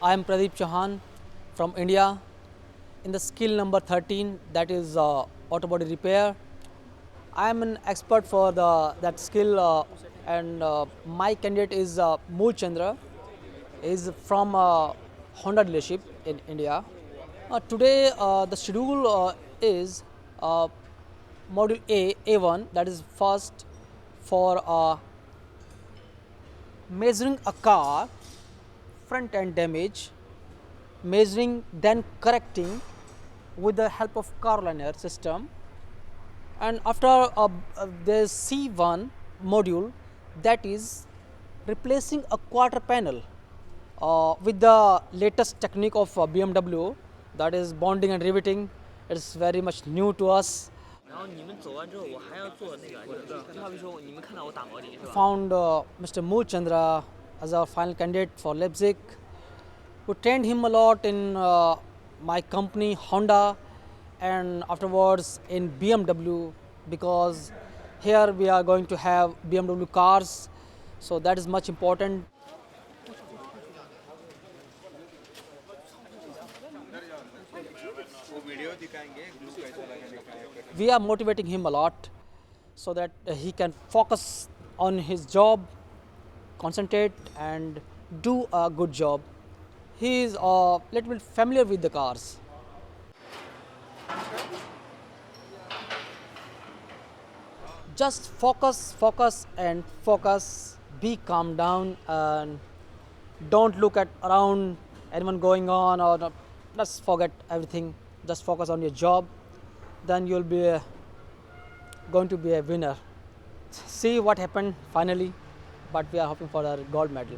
I am Pradeep Chauhan from India in the skill number 13, that is autobody repair. I am an expert for that skill and my candidate is Mool Chandra. He is from Honda dealership in India. Today the schedule is module A1, that is first for measuring a car front end damage, measuring then correcting with the help of car liner system, and after the C1 module, that is replacing a quarter panel with the latest technique of BMW, that is bonding and riveting. It's very much new to us. 然后你们走完之后，我还要做那个，就好比说你们看到我打模拟是吧？ Found Mr. Mool Chandra as our final candidate for Leipzig. We trained him a lot in my company Honda and afterwards in BMW, because here we are going to have BMW cars, so that is much important. We are motivating him a lot so that he can focus on his job, concentrate and do a good job. He is a little bit familiar with the cars. Just focus, focus and focus. Be calm down and don't look at around anyone going on or not. Just forget everything. Just focus on your job. Then you'll be going to be a winner. See what happened finally, but we are hoping for a gold medal.